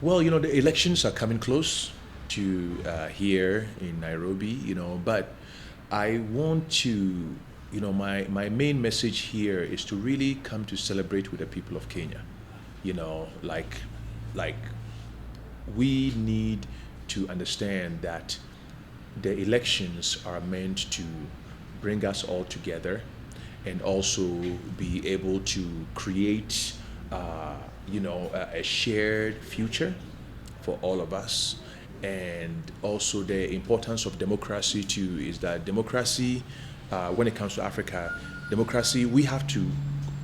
Well, the elections are coming close to here in Nairobi, but I want to, my main message here is to really come to celebrate with the people of Kenya. You know, like we need to understand that the elections are meant to bring us all together and also be able to create, a shared future for all of us. And also, the importance of democracy too is that democracy, when it comes to Africa, democracy, we have to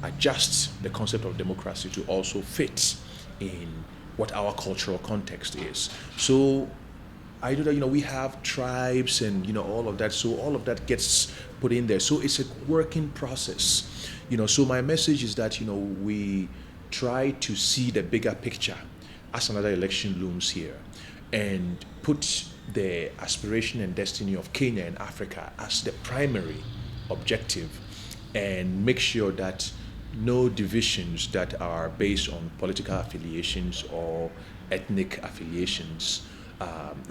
adjust the concept of democracy to also fit in what our cultural context is. So I do that, we have tribes and, all of that. So all of that gets put in there. So it's a working process, So my message is that, we try to see the bigger picture as another election looms here and put the aspiration and destiny of Kenya and Africa as the primary objective and make sure that no divisions that are based on political affiliations or ethnic affiliations,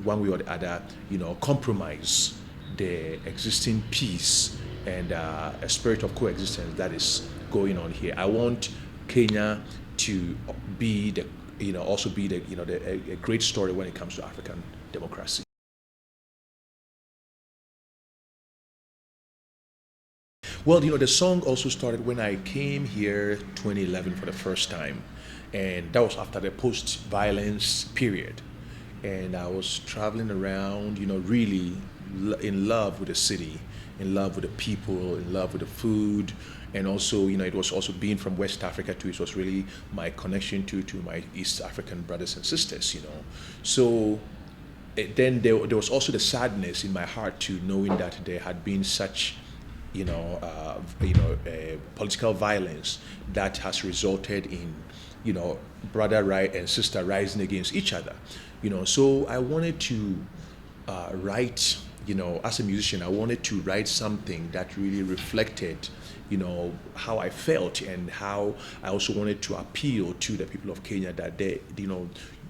one way or the other, compromise the existing peace and a spirit of coexistence that is going on here. I want Kenya to be also be a great story when it comes to African democracy. Well, the song also started when I came here 2011 for the first time, and that was after the post-violence period. And I was traveling around, really in love with the city, in love with the people, in love with the food, and also, it was also being from West Africa too. It was really my connection to my East African brothers and sisters. So then there was also the sadness in my heart to knowing that there had been such political violence that has resulted in, brother and sister rising against each other. So I wanted to write, as a musician, I wanted to write something that really reflected, how I felt and how I also wanted to appeal to the people of Kenya that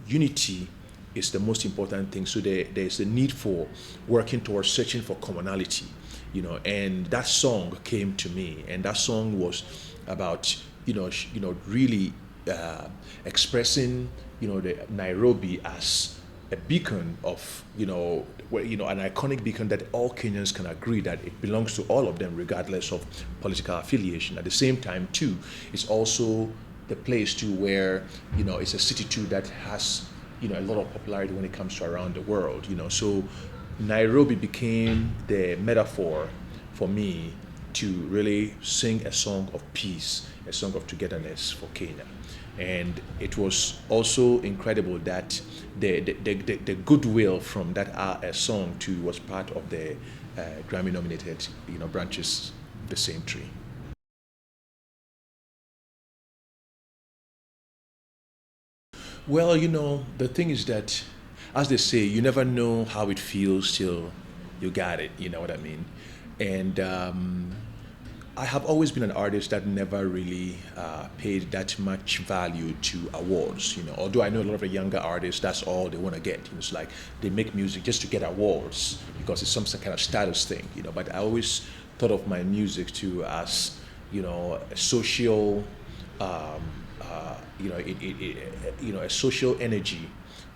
unity is the most important thing. So there's a need for working towards searching for commonality, and that song came to me, and that song was about, really expressing, the Nairobi as a beacon of, an iconic beacon that all Kenyans can agree that it belongs to all of them, regardless of political affiliation. At the same time, too, it's also the place too where, it's a city too that has, a lot of popularity when it comes to around the world. So Nairobi became the metaphor for me to really sing a song of peace, a song of togetherness for Kenya. And it was also incredible that the goodwill from that song too was part of the Grammy nominated branches the same tree. Well, the thing is that, as they say, you never know how it feels till you got it. You know what I mean? And I have always been an artist that never really paid that much value to awards. Although I know a lot of the younger artists, that's all they want to get. It's like they make music just to get awards because it's some kind of status thing. But I always thought of my music too as, a social, a social energy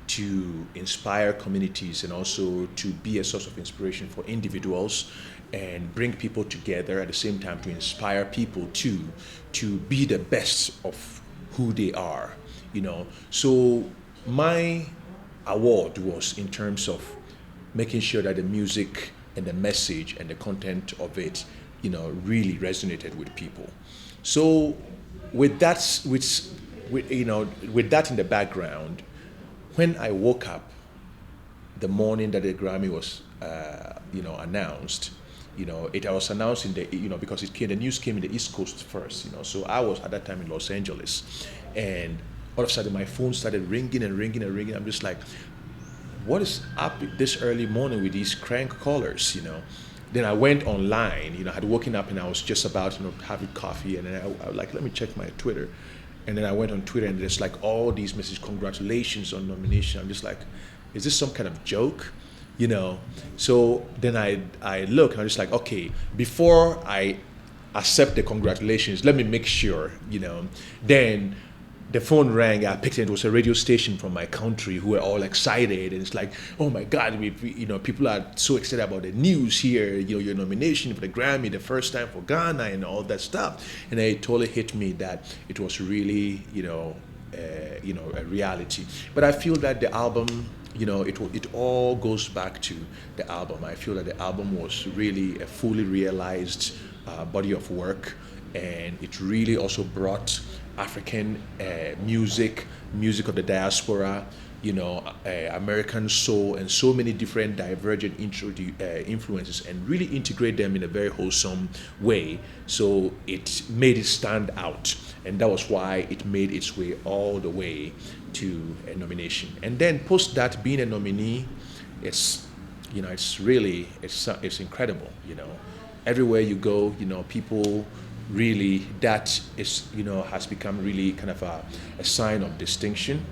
to inspire communities and also to be a source of inspiration for individuals and bring people together at the same time to inspire people to be the best of who they are. So my award was in terms of making sure that the music and the message and the content of it really resonated with people. So with that with that in the background, when I woke up the morning that the Grammy was announced, it was announced in the because the news came in the East Coast first. So I was at that time in Los Angeles, and all of a sudden my phone started ringing and ringing and ringing. I'm just like, what is up this early morning with these crank callers? Then I went online. I had woken up and I was just about having coffee, and then I was like, let me check my Twitter. And then I went on Twitter and there's like all these messages, congratulations on nomination. I'm just like, is this some kind of joke? You know? So then I look and I'm just like, okay, before I accept the congratulations, let me make sure, you know. Then the phone rang, I picked it, it was a radio station from my country who were all excited, and it's like, oh my God, you know, people are so excited about the news here, you know, your nomination for the Grammy, the first time for Ghana and all that stuff. And it totally hit me that it was really, you know, a reality. But I feel that the album, you know, it all goes back to the album. I feel that the album was really a fully realized body of work, and it really also brought African music of the diaspora, you know, American soul, and so many different divergent influences, and really integrate them in a very wholesome way. So it made it stand out, and that was why it made its way all the way to a nomination. And then post that, being a nominee, it's, you know, it's really, it's incredible, you know. Everywhere you go, you know, people really, that is, you know, has become really kind of a sign of distinction,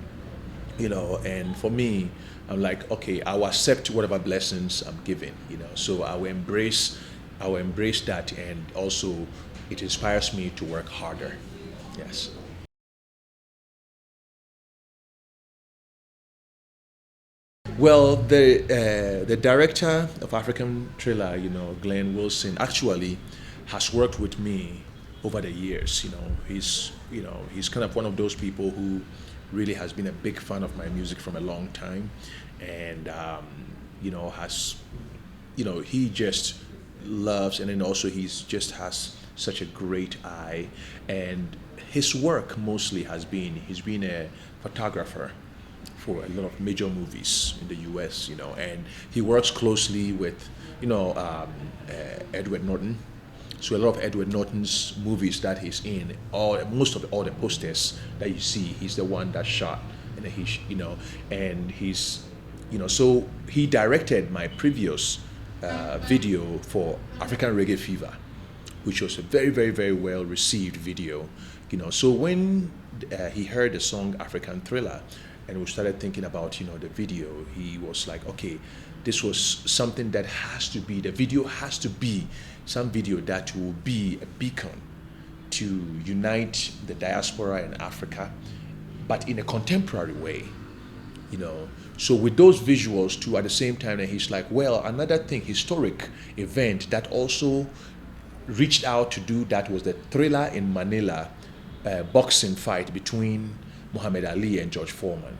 you know. And for me, I'm like, okay, I will accept whatever blessings I'm given, you know. So I will embrace that, and also it inspires me to work harder. Yes. Well, the director of African Thriller, you know, Glenn Wilson, actually has worked with me over the years. You know, he's kind of one of those people who really has been a big fan of my music from a long time, and you know, he just loves, and then also he's just has such a great eye, and his work mostly he's been a photographer for a lot of major movies in the U.S., you know, and he works closely with, you know, Edward Norton. So a lot of Edward Norton's movies that he's in, most of all the posters that you see, he's the one that shot, and you know, and he's, you know, so he directed my previous video for African Reggae Fever, which was a very, very, very well received video, you know. So when he heard the song African Thriller, and we started thinking about, you know, the video, he was like, okay, this was something that has to be, the video has to be some video that will be a beacon to unite the diaspora in Africa, but in a contemporary way, you know. So with those visuals too, at the same time, and he's like, well, another thing, historic event that also reached out to do that was the Thriller in Manila boxing fight between Muhammad Ali and George Foreman,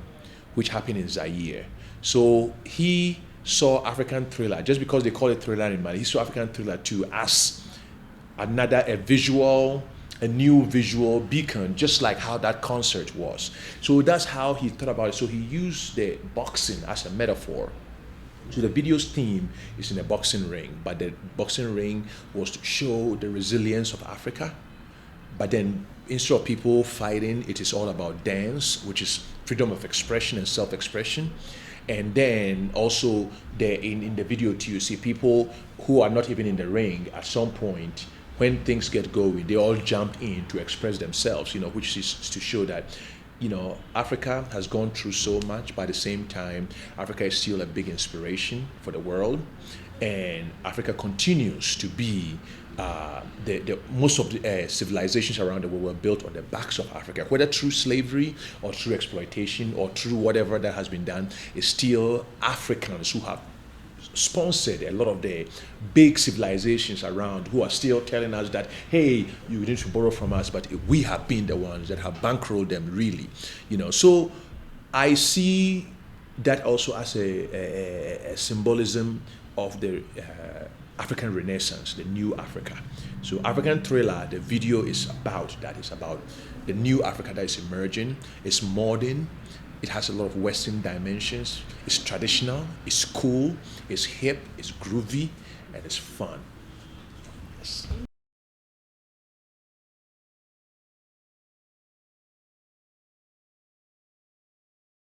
which happened in Zaire. So he saw African Thriller, just because they call it Thriller in Mali, he saw African Thriller too as a new visual beacon, just like how that concert was. So that's how he thought about it. So he used the boxing as a metaphor. So the video's theme is in a boxing ring, but the boxing ring was to show the resilience of Africa. But then instead of people fighting, it is all about dance, which is freedom of expression and self-expression. And then also in the video too, you see people who are not even in the ring at some point, when things get going, they all jump in to express themselves, you know, which is to show that, you know, Africa has gone through so much, but at the same time, Africa is still a big inspiration for the world. And Africa continues to be most of the civilizations around the world were built on the backs of Africa, whether through slavery or through exploitation or through whatever that has been done. It's still Africans who have sponsored a lot of the big civilizations around, who are still telling us that, hey, you need to borrow from us, but we have been the ones that have bankrolled them, really, you know. So I see that also as a symbolism of the African Renaissance, the new Africa. So African Thriller, the video is about that. It's about the new Africa that is emerging. It's modern. It has a lot of Western dimensions. It's traditional. It's cool. It's hip. It's groovy, and it's fun. Yes.